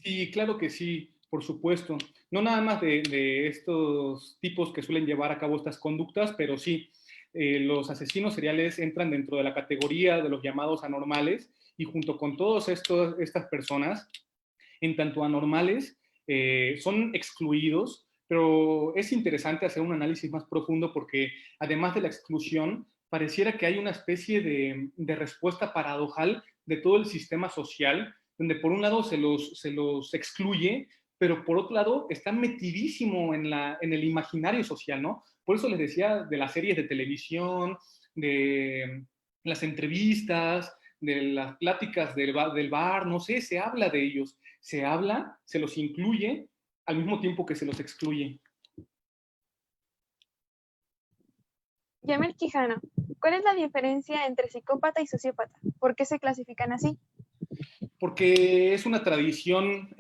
Sí, claro que sí, por supuesto. No nada más de estos tipos que suelen llevar a cabo estas conductas, pero sí, los asesinos seriales entran dentro de la categoría de los llamados anormales y junto con todas estas personas, en tanto anormales, son excluidos, pero es interesante hacer un análisis más profundo porque además de la exclusión, pareciera que hay una especie de respuesta paradojal de todo el sistema social, donde por un lado se los excluye, pero por otro lado está metidísimo en el imaginario social, ¿no? Por eso les decía de las series de televisión, de las entrevistas, de las pláticas del bar, no sé, se habla de ellos, se habla, se los incluye al mismo tiempo que se los excluye. Yamel Quijano, ¿cuál es la diferencia entre psicópata y sociópata? ¿Por qué se clasifican así? Porque es una tradición,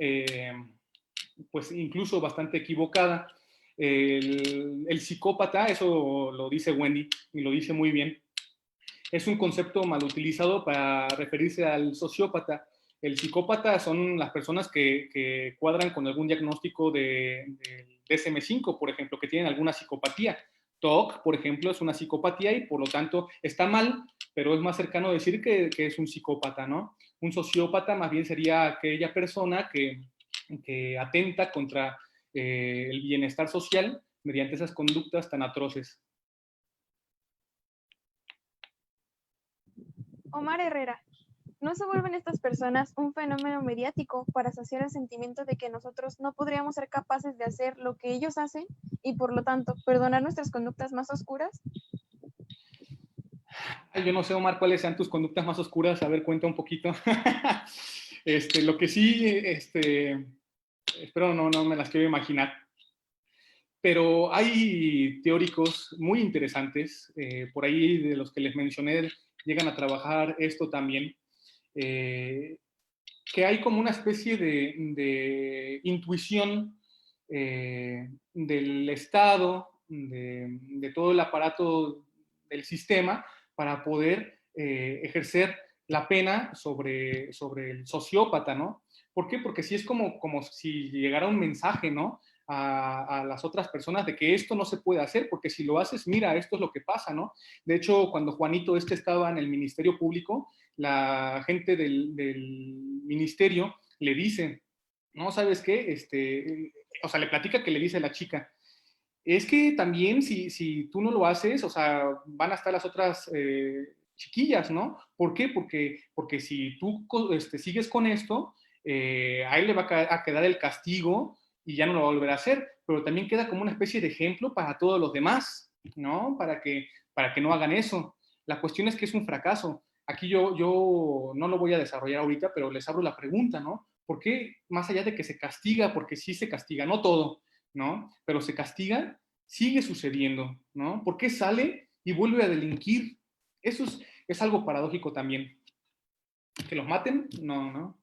pues incluso bastante equivocada. El psicópata, eso lo dice Wendy, y lo dice muy bien, es un concepto mal utilizado para referirse al sociópata. El psicópata son las personas que cuadran con algún diagnóstico del DSM-5, por ejemplo, que tienen alguna psicopatía. TOC, por ejemplo, es una psicopatía y por lo tanto está mal, pero es más cercano decir que es un psicópata, ¿no? Un sociópata más bien sería aquella persona que atenta contra el bienestar social mediante esas conductas tan atroces. Omar Herrera, ¿no se vuelven estas personas un fenómeno mediático para saciar el sentimiento de que nosotros no podríamos ser capaces de hacer lo que ellos hacen y por lo tanto perdonar nuestras conductas más oscuras? Ay, yo no sé, Omar, cuáles sean tus conductas más oscuras. A ver, cuenta un poquito. Lo que sí, espero no me las quiero imaginar. Pero hay teóricos muy interesantes, por ahí de los que les mencioné, llegan a trabajar esto también, que hay como una especie de intuición del Estado, de todo el aparato del sistema, para poder ejercer la pena sobre el sociópata, ¿no? ¿Por qué? Porque sí es como si llegara un mensaje, ¿no? A las otras personas de que esto no se puede hacer, porque si lo haces, mira, esto es lo que pasa, ¿no? De hecho, cuando Juanito estaba en el Ministerio Público, la gente del ministerio le dice, no, ¿sabes qué? O sea, le platica que le dice a la chica, es que también si tú no lo haces, o sea, van a estar las otras chiquillas, ¿no? ¿Por qué? Porque si tú sigues con esto, a él le va a quedar el castigo y ya no lo va a volver a hacer, pero también queda como una especie de ejemplo para todos los demás, ¿no? Para que no hagan eso. La cuestión es que es un fracaso. Aquí yo no lo voy a desarrollar ahorita, pero les abro la pregunta, ¿no? ¿Por qué, más allá de que se castiga, porque sí se castiga, no todo, ¿no? Pero se castiga, sigue sucediendo, ¿no? ¿Por qué sale y vuelve a delinquir? Eso es algo paradójico también. ¿Que los maten? No, ¿no?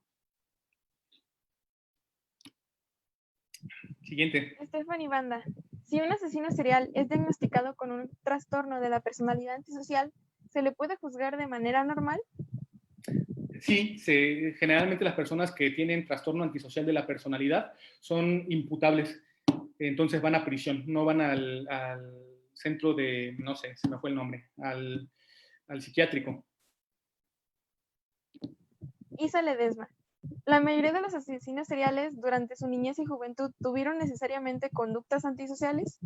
Siguiente. Stephanie Banda, si un asesino serial es diagnosticado con un trastorno de la personalidad antisocial, ¿se le puede juzgar de manera normal? Sí, generalmente las personas que tienen trastorno antisocial de la personalidad son imputables, entonces van a prisión, no van al centro de, no sé, se me fue el nombre, al psiquiátrico. Isa Ledesma, ¿la mayoría de los asesinos seriales durante su niñez y juventud tuvieron necesariamente conductas antisociales?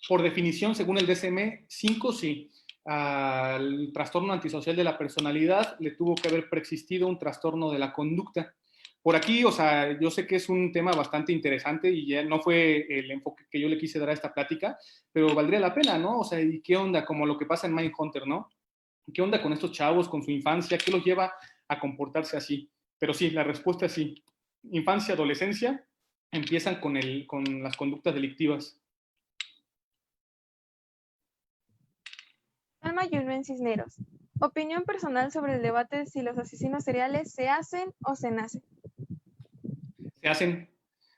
Por definición, según el DSM-5, sí. Al trastorno antisocial de la personalidad le tuvo que haber preexistido un trastorno de la conducta. Por aquí, o sea, yo sé que es un tema bastante interesante y ya no fue el enfoque que yo le quise dar a esta plática, pero valdría la pena, ¿no? O sea, ¿y qué onda? Como lo que pasa en Mindhunter, ¿no? ¿Qué onda con estos chavos, con su infancia? ¿Qué los lleva a comportarse así? Pero sí, la respuesta es sí. Infancia, adolescencia, empiezan con las conductas delictivas. Alma Yulben Cisneros. Opinión personal sobre el debate de si los asesinos seriales se hacen o se nacen. Se hacen,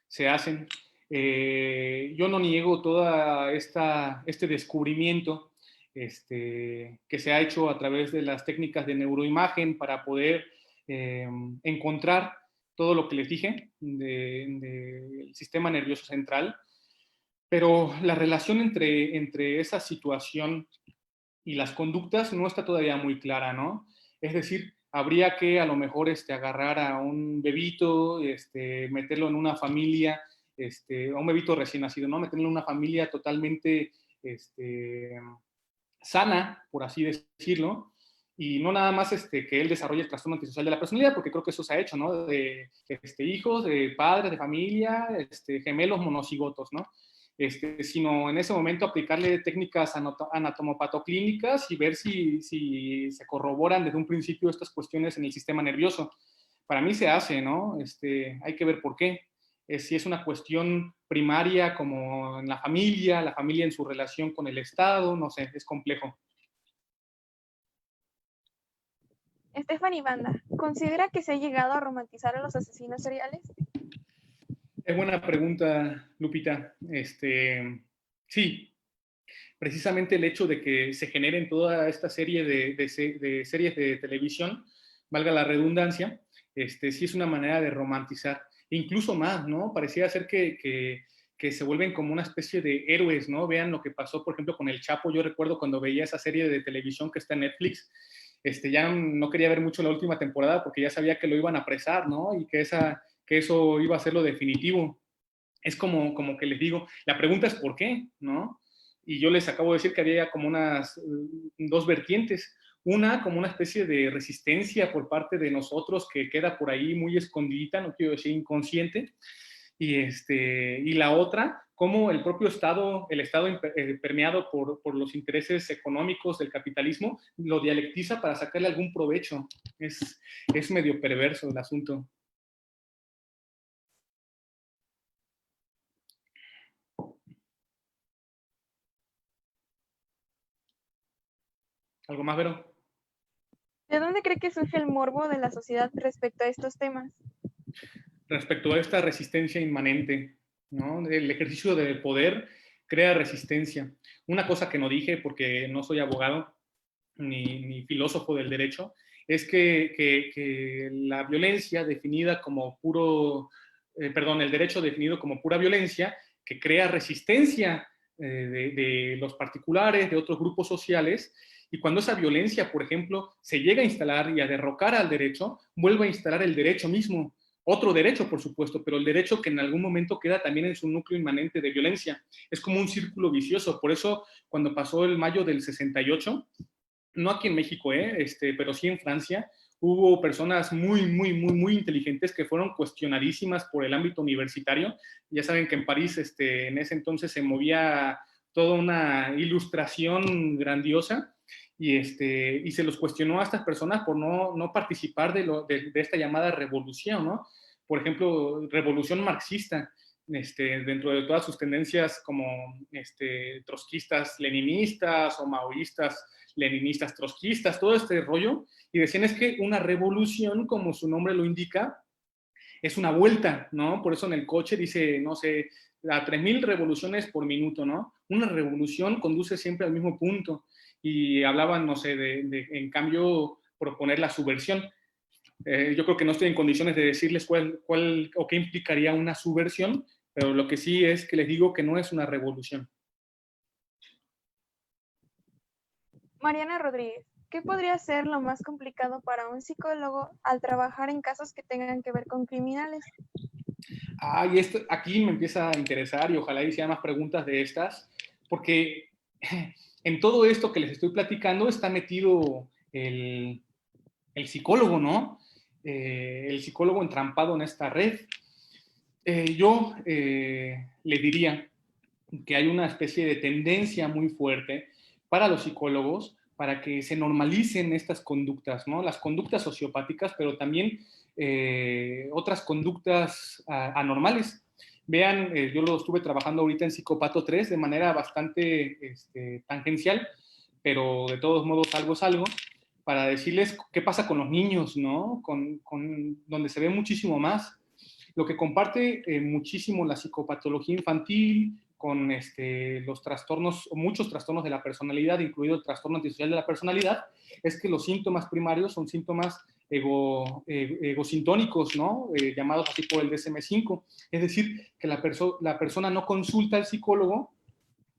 se hacen. Yo no niego toda este descubrimiento que se ha hecho a través de las técnicas de neuroimagen para poder encontrar todo lo que les dije del sistema nervioso central, pero la relación entre esa situación y las conductas no está todavía muy clara, ¿no? Es decir, habría que a lo mejor agarrar a un bebito, meterlo en una familia, a un bebito recién nacido, ¿no? Meterlo en una familia totalmente sana, por así decirlo, y no nada más que él desarrolle el trastorno antisocial de la personalidad, porque creo que eso se ha hecho, ¿no? De hijos, de padres, de familia, gemelos monocigotos, ¿no? Sino en ese momento aplicarle técnicas anatomopatoclínicas y ver si se corroboran desde un principio estas cuestiones en el sistema nervioso. Para mí se hace, ¿no? Hay que ver por qué. Si es una cuestión primaria como en la familia en su relación con el Estado, no sé, es complejo. Stephanie Banda. ¿Considera que se ha llegado a romantizar a los asesinos seriales? Es buena pregunta, Lupita. Sí, precisamente el hecho de que se generen toda esta serie de series de televisión, valga la redundancia, sí es una manera de romantizar, incluso más, ¿no? Parecía ser que se vuelven como una especie de héroes, ¿no? Vean lo que pasó, por ejemplo, con El Chapo. Yo recuerdo cuando veía esa serie de televisión que está en Netflix, ya no quería ver mucho la última temporada porque ya sabía que lo iban a apresar, ¿no? Y que eso iba a ser lo definitivo. Es como que les digo, la pregunta es ¿por qué? ¿No? Y yo les acabo de decir que había como unas dos vertientes. Una, como una especie de resistencia por parte de nosotros que queda por ahí muy escondidita, no quiero decir inconsciente. Y la otra, como el propio Estado, el Estado permeado por los intereses económicos del capitalismo, lo dialectiza para sacarle algún provecho. Es medio perverso el asunto. ¿Algo más, Vero? ¿De dónde cree que surge el morbo de la sociedad respecto a estos temas? Respecto a esta resistencia inmanente, ¿no? El ejercicio del poder crea resistencia. Una cosa que no dije, porque no soy abogado ni filósofo del derecho, es que la violencia definida como el derecho definido como pura violencia, que crea resistencia de los particulares, de otros grupos sociales, y cuando esa violencia, por ejemplo, se llega a instalar y a derrocar al derecho, vuelve a instalar el derecho mismo. Otro derecho, por supuesto, pero el derecho que en algún momento queda también en su núcleo inmanente de violencia. Es como un círculo vicioso. Por eso, cuando pasó el mayo del 68, no aquí en México, pero sí en Francia, hubo personas muy, muy, muy, muy inteligentes que fueron cuestionadísimas por el ámbito universitario. Ya saben que en París, en ese entonces se movía toda una ilustración grandiosa y se los cuestionó a estas personas por no participar de esta llamada revolución, ¿no? Por ejemplo, revolución marxista, dentro de todas sus tendencias como trotskistas leninistas o maoístas leninistas trotskistas, todo este rollo, y decían es que una revolución, como su nombre lo indica, es una vuelta, ¿no? Por eso en el coche dice, no sé, a 3.000 revoluciones por minuto, ¿no? Una revolución conduce siempre al mismo punto. Y hablaban, no sé, en cambio, proponer la subversión. Yo creo que no estoy en condiciones de decirles cuál o qué implicaría una subversión, pero lo que sí es que les digo que no es una revolución. Mariana Rodríguez. ¿Qué podría ser lo más complicado para un psicólogo al trabajar en casos que tengan que ver con criminales? Y aquí me empieza a interesar y ojalá hiciera más preguntas de estas, porque en todo esto que les estoy platicando está metido el psicólogo, ¿no? el psicólogo entrampado en esta red. Yo le diría que hay una especie de tendencia muy fuerte para los psicólogos para que se normalicen estas conductas, ¿no? Las conductas sociopáticas, pero también otras conductas anormales. Vean, yo lo estuve trabajando ahorita en Psicópato 3 de manera bastante tangencial, pero de todos modos algo es algo, para decirles qué pasa con los niños, ¿no? Donde se ve muchísimo más. Lo que comparte muchísimo la psicopatología infantil con los trastornos, o muchos trastornos de la personalidad, incluido el trastorno antisocial de la personalidad, es que los síntomas primarios son síntomas egosintónicos, ¿no? Llamados así por el DSM-5. Es decir, que la persona no consulta al psicólogo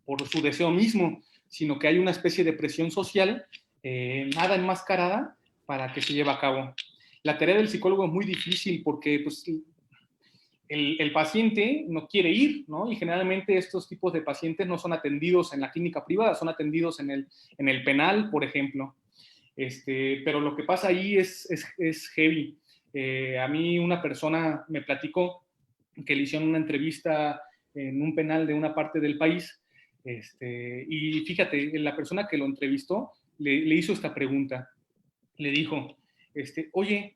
por su deseo mismo, sino que hay una especie de presión social, nada enmascarada, para que se lleve a cabo. La tarea del psicólogo es muy difícil porque pues, el paciente no quiere ir, ¿no? Y generalmente estos tipos de pacientes no son atendidos en la clínica privada, son atendidos en el penal, por ejemplo. Pero lo que pasa ahí es heavy. A mí una persona me platicó que le hicieron una entrevista en un penal de una parte del país, y fíjate, la persona que lo entrevistó le hizo esta pregunta. Le dijo, oye,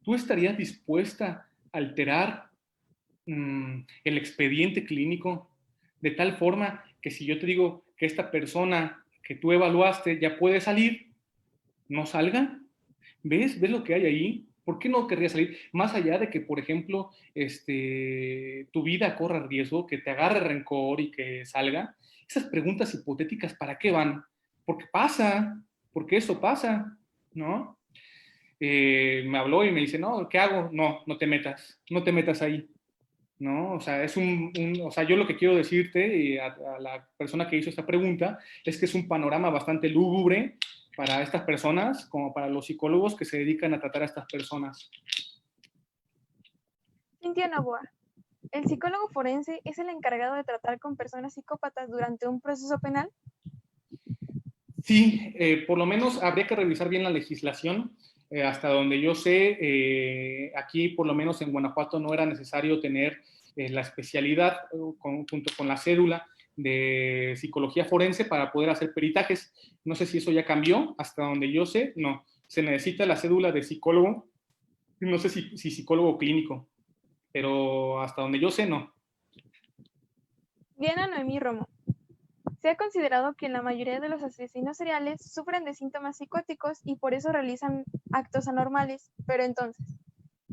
¿tú estarías dispuesta a alterar el expediente clínico de tal forma que si yo te digo que esta persona que tú evaluaste ya puede salir, no salga? ¿Ves lo que hay ahí? ¿Por qué no querría salir? Más allá de que, por ejemplo, tu vida corra riesgo, que te agarre rencor y que salga, esas preguntas hipotéticas, ¿para qué van? Porque pasa, porque eso pasa, ¿no? Me habló y me dice, no, ¿qué hago? No te metas ahí, ¿no? O sea, o sea, yo lo que quiero decirte a la persona que hizo esta pregunta es que es un panorama bastante lúgubre para estas personas, como para los psicólogos que se dedican a tratar a estas personas. Cintia Novoa, ¿el psicólogo forense es el encargado de tratar con personas psicópatas durante un proceso penal? Sí, por lo menos habría que revisar bien la legislación. Hasta donde yo sé, aquí por lo menos en Guanajuato no era necesario tener la especialidad junto con la cédula de psicología forense para poder hacer peritajes. No sé si eso ya cambió, hasta donde yo sé, no. Se necesita la cédula de psicólogo, no sé si psicólogo clínico, pero hasta donde yo sé, no. Diana Noemí Romo, se ha considerado que la mayoría de los asesinos seriales sufren de síntomas psicóticos y por eso realizan actos anormales, pero entonces,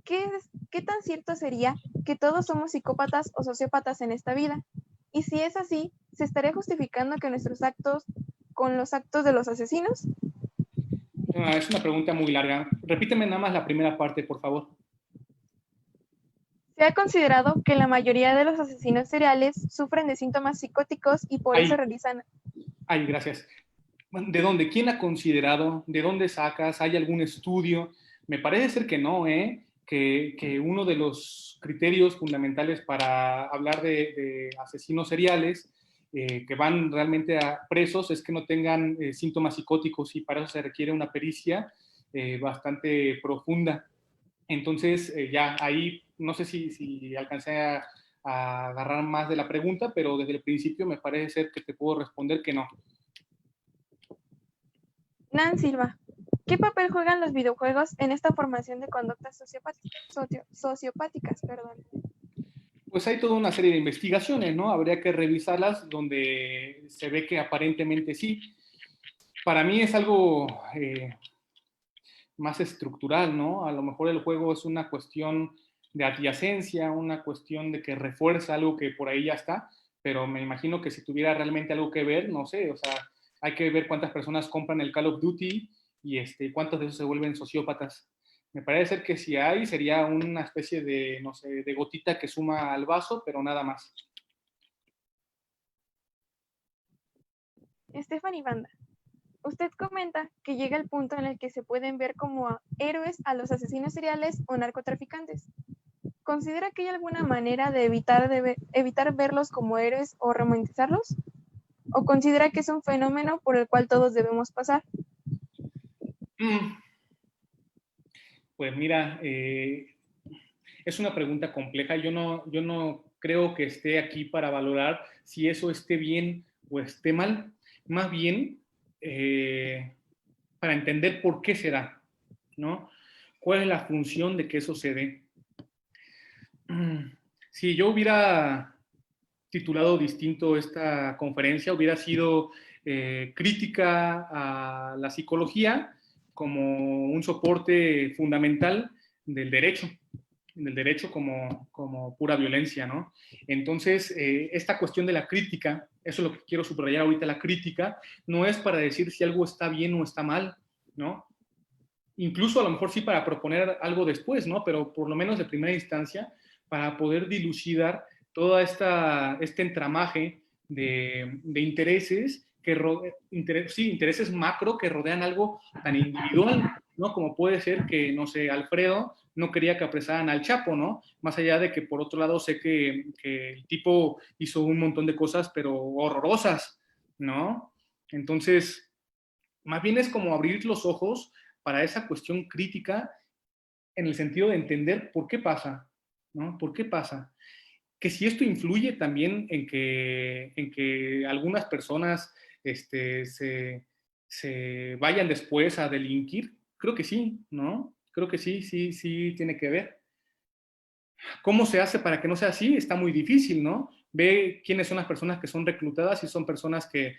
¿qué tan cierto sería que todos somos psicópatas o sociópatas en esta vida? Y si es así, ¿se estaría justificando que nuestros actos con los actos de los asesinos? Es una pregunta muy larga. Repíteme nada más la primera parte, por favor. Se ha considerado que la mayoría de los asesinos seriales sufren de síntomas psicóticos y por eso realizan... Ay, gracias. ¿De dónde? ¿Quién ha considerado? ¿De dónde sacas? ¿Hay algún estudio? Me parece ser que no, que uno de los criterios fundamentales para hablar de asesinos seriales que van realmente a presos es que no tengan síntomas psicóticos, y para eso se requiere una pericia bastante profunda. Entonces, ya ahí no sé si alcancé a agarrar más de la pregunta, pero desde el principio me parece ser que te puedo responder que no. Nan Silva, ¿qué papel juegan los videojuegos en esta formación de conductas sociopáticas? Pues hay toda una serie de investigaciones, ¿no? Habría que revisarlas donde se ve que aparentemente sí. Para mí es algo más estructural, ¿no? A lo mejor el juego es una cuestión de adyacencia, una cuestión de que refuerza algo que por ahí ya está, pero me imagino que si tuviera realmente algo que ver, no sé, o sea, hay que ver cuántas personas compran el Call of Duty y cuántos de esos se vuelven sociópatas. Me parece ser que si hay, sería una especie de, no sé, de gotita que suma al vaso, pero nada más. Stephanie Banda, usted comenta que llega el punto en el que se pueden ver como héroes a los asesinos seriales o narcotraficantes. ¿Considera que hay alguna manera de evitar verlos como héroes o romantizarlos? ¿O considera que es un fenómeno por el cual todos debemos pasar? Pues mira, es una pregunta compleja. Yo no creo que esté aquí para valorar si eso esté bien o esté mal. Más bien, para entender por qué se da, ¿no? ¿Cuál es la función de que eso se dé? Si yo hubiera titulado distinto esta conferencia, hubiera sido crítica a la psicología como un soporte fundamental del derecho como pura violencia, ¿no? Entonces, esta cuestión de la crítica, eso es lo que quiero subrayar ahorita, la crítica, no es para decir si algo está bien o está mal, ¿no? Incluso a lo mejor sí para proponer algo después, ¿no? Pero por lo menos de primera instancia, para poder dilucidar toda este entramaje de intereses intereses macro que rodean algo tan individual, ¿no? Como puede ser que, no sé, Alfredo no quería que apresaran al Chapo, ¿no? Más allá de que, por otro lado, sé que el tipo hizo un montón de cosas, pero horrorosas, ¿no? Entonces, más bien es como abrir los ojos para esa cuestión crítica en el sentido de entender por qué pasa, ¿no? ¿Por qué pasa? Que si esto influye también en que algunas personas se vayan después a delinquir, creo que sí, ¿no? Creo que sí tiene que ver. ¿Cómo se hace para que no sea así? Está muy difícil, ¿no? Ve quiénes son las personas que son reclutadas y son personas que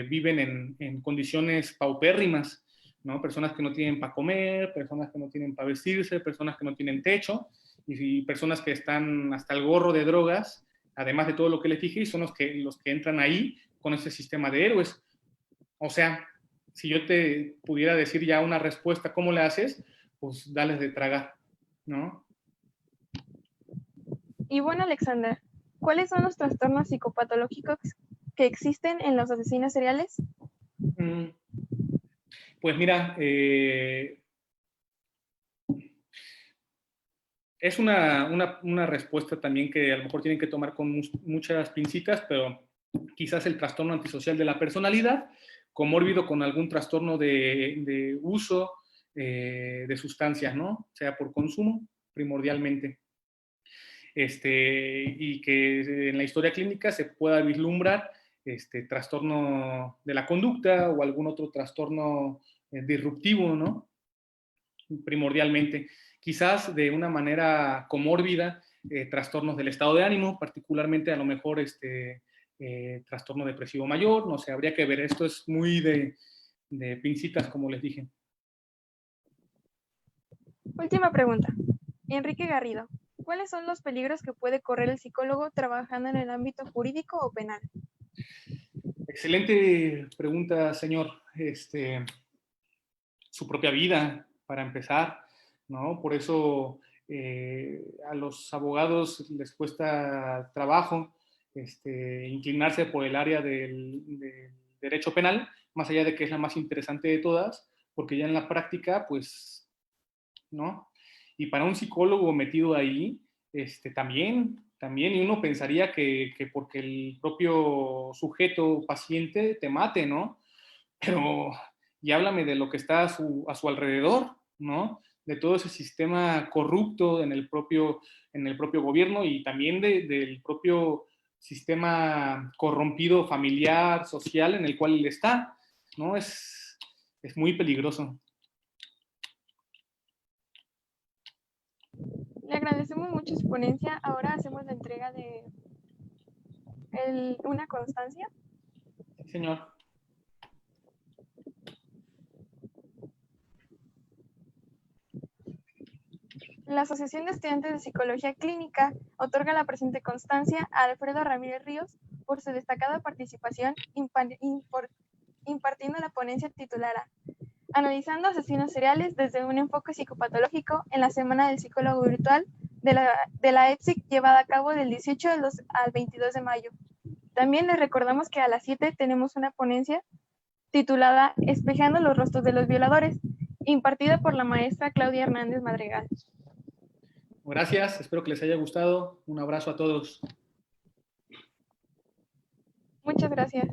viven en condiciones paupérrimas, ¿no? Personas que no tienen para comer, personas que no tienen para vestirse, personas que no tienen techo y personas que están hasta el gorro de drogas, además de todo lo que les dije, y son los que entran ahí con ese sistema de héroes. O sea, si yo te pudiera decir ya una respuesta, ¿cómo le haces? Pues dales de tragar, ¿no? Y bueno, Alexander, ¿cuáles son los trastornos psicopatológicos que existen en los asesinos seriales? Pues mira, es una respuesta también que a lo mejor tienen que tomar con muchas pincitas, pero quizás el trastorno antisocial de la personalidad, comórbido con algún trastorno de uso de sustancias, ¿no? Sea por consumo, primordialmente. Y que en la historia clínica se pueda vislumbrar trastorno de la conducta o algún otro trastorno disruptivo, ¿no? Primordialmente. Quizás de una manera comórbida, trastornos del estado de ánimo, particularmente a lo mejor trastorno depresivo mayor, no sé, habría que ver. Esto es muy de pincitas, como les dije. Última pregunta. Enrique Garrido, ¿cuáles son los peligros que puede correr el psicólogo trabajando en el ámbito jurídico o penal? Excelente pregunta, señor. Su propia vida, para empezar, ¿no? Por eso a los abogados les cuesta trabajo inclinarse por el área del derecho penal, más allá de que es la más interesante de todas, porque ya en la práctica, pues, ¿no? Y para un psicólogo metido ahí, también, y uno pensaría que porque el propio sujeto paciente te mate, ¿no? Pero, y háblame de lo que está a su alrededor, ¿no? De todo ese sistema corrupto en el propio gobierno y también del propio sistema corrompido familiar, social, en el cual él está, ¿no? Es muy peligroso. Le agradecemos mucho su ponencia. Ahora hacemos la entrega de una constancia. Sí, señor. La Asociación de Estudiantes de Psicología Clínica otorga la presente constancia a Alfredo Ramírez Ríos por su destacada participación impartiendo la ponencia titulada Analizando asesinos seriales desde un enfoque psicopatológico en la Semana del Psicólogo Virtual de la EPSIC llevada a cabo del 18 al 22 de mayo. También les recordamos que a las 7 tenemos una ponencia titulada Espejando los rostros de los violadores, impartida por la maestra Claudia Hernández Madrigal. Gracias, espero que les haya gustado. Un abrazo a todos. Muchas gracias.